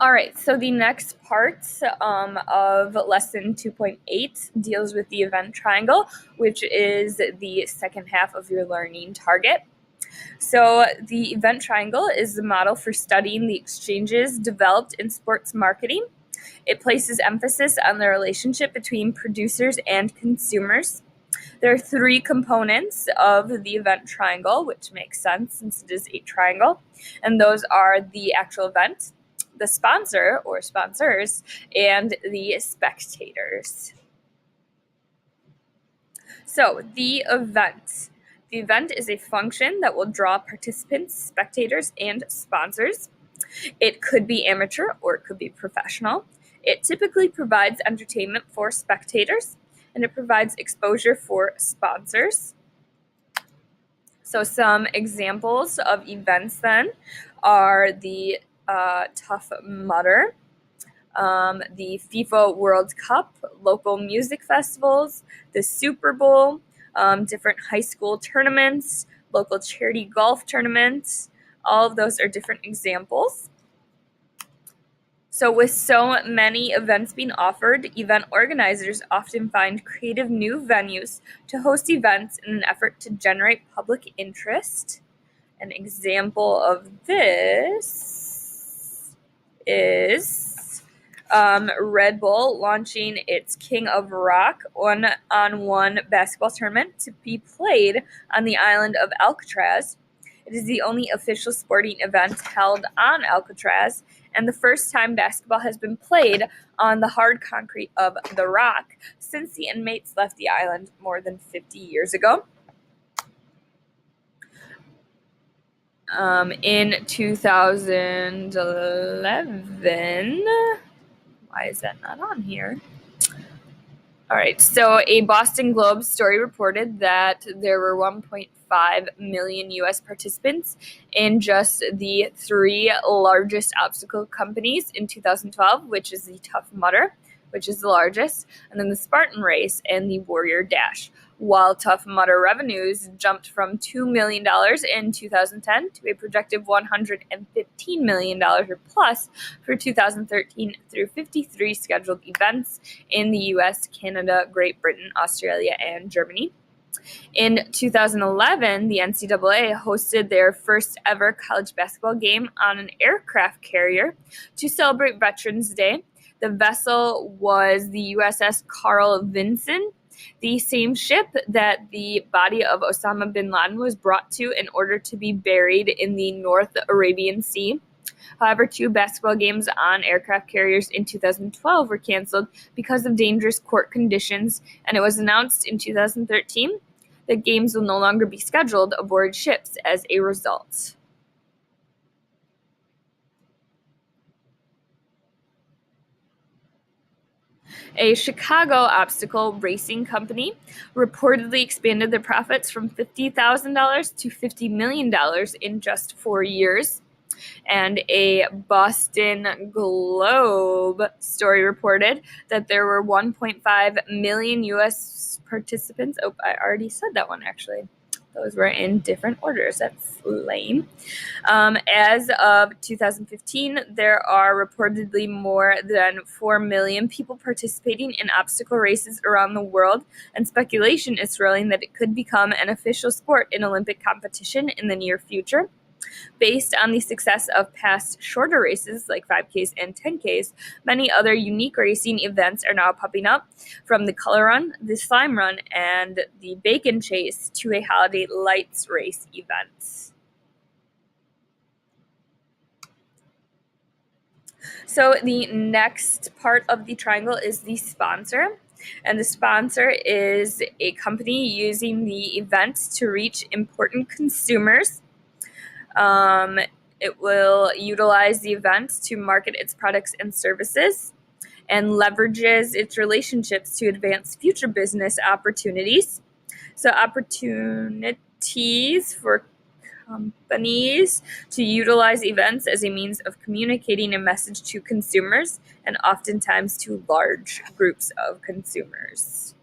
All right, so the next part of lesson 2.8 deals with the event triangle, which is the second half of your learning target. So the event triangle is the model for studying the exchanges developed in sports marketing. It places emphasis on the relationship between producers and consumers. There are three components of the event triangle, which makes sense since it is a triangle, and those are the actual event, the sponsor or sponsors, and the spectators. So the event. The event is a function that will draw participants, spectators, and sponsors. It could be amateur or it could be professional. It typically provides entertainment for spectators, and it provides exposure for sponsors. So some examples of events then are the Tough Mudder, the FIFA World Cup, local music festivals, the Super Bowl, different high school tournaments, local charity golf tournaments. All of those are different examples. So with so many events being offered, event organizers often find creative new venues to host events in an effort to generate public interest. An example of this is Red Bull launching its King of Rock one-on-one basketball tournament to be played on the island of Alcatraz. It is the only official sporting event held on Alcatraz, and the first time basketball has been played on the hard concrete of the Rock since the inmates left the island more than 50 years ago. In 2011, why is that not on here? All right, so a Boston Globe story reported that there were 1.5 million U.S. participants in just the three largest obstacle companies in 2012, which is the Tough Mudder, which is the largest, and then the Spartan Race and the Warrior Dash. While Tough Mudder revenues jumped from $2 million in 2010 to a projected $115 million or plus for 2013 through 53 scheduled events in the US, Canada, Great Britain, Australia, and Germany. In 2011, the NCAA hosted their first ever college basketball game on an aircraft carrier to celebrate Veterans Day. The vessel was the USS Carl Vinson, the same ship that the body of Osama bin Laden was brought to in order to be buried in the North Arabian Sea. However, two basketball games on aircraft carriers in 2012 were canceled because of dangerous port conditions, and it was announced in 2013 that games will no longer be scheduled aboard ships as a result. A Chicago obstacle racing company reportedly expanded their profits from $50,000 to $50 million in just 4 years. And a Boston Globe story reported that there were 1.5 million U.S. participants. Oh, I already said that one, actually. Those were in different orders. That's lame. As of 2015, there are reportedly more than 4 million people participating in obstacle races around the world, and speculation is swirling that it could become an official sport in Olympic competition in the near future. Based on the success of past shorter races like 5Ks and 10Ks, many other unique racing events are now popping up, from the Color Run, the Slime Run, and the Bacon Chase to a Holiday Lights race event. So the next part of the triangle is the sponsor. And the sponsor is a company using the event to reach important consumers. It will utilize the event to market its products and services and leverages its relationships to advance future business opportunities. So opportunities for companies to utilize events as a means of communicating a message to consumers and oftentimes to large groups of consumers.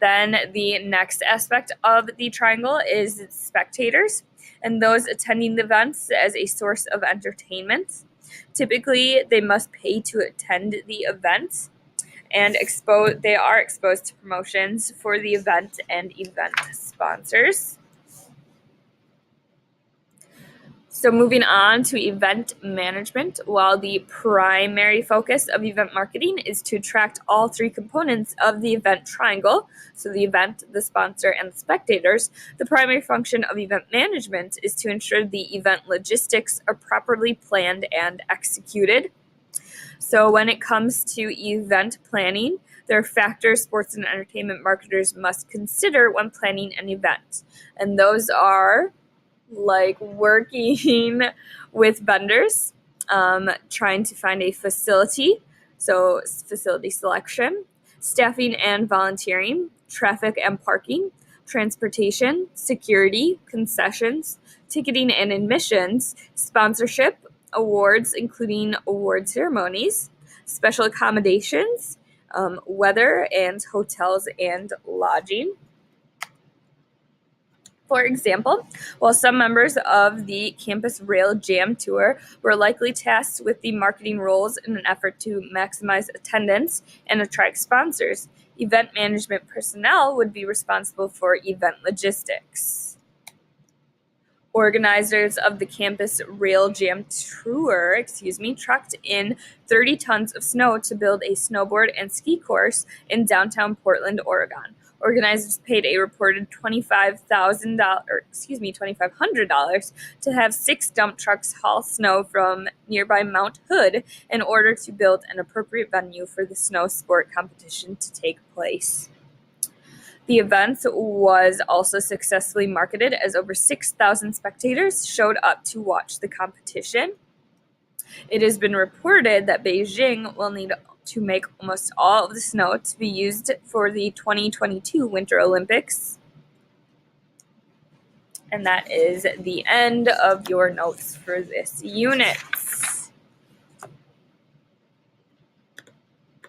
Then the next aspect of the triangle is spectators and those attending the events as a source of entertainment. Typically, they must pay to attend the event, and they are exposed to promotions for the event and event sponsors. So moving on to event management, while the primary focus of event marketing is to attract all three components of the event triangle, so the event, the sponsor, and the spectators, the primary function of event management is to ensure the event logistics are properly planned and executed. So when it comes to event planning, there are factors sports and entertainment marketers must consider when planning an event, and those are like working with vendors, trying to find a facility, so facility selection, staffing and volunteering, traffic and parking, transportation, security, concessions, ticketing and admissions, sponsorship, awards, including award ceremonies, special accommodations, weather, and hotels and lodging. For example, while some members of the Campus Rail Jam Tour were likely tasked with the marketing roles in an effort to maximize attendance and attract sponsors, event management personnel would be responsible for event logistics. Organizers of the Campus Rail Jam Tour, trucked in 30 tons of snow to build a snowboard and ski course in downtown Portland, Oregon. Organizers paid a reported $2,500 to have 6 dump trucks haul snow from nearby Mount Hood in order to build an appropriate venue for the snow sport competition to take place. The event was also successfully marketed as over 6,000 spectators showed up to watch the competition. It has been reported that Beijing will need to make almost all of the snow to be used for the 2022 Winter Olympics. And that is the end of your notes for this unit.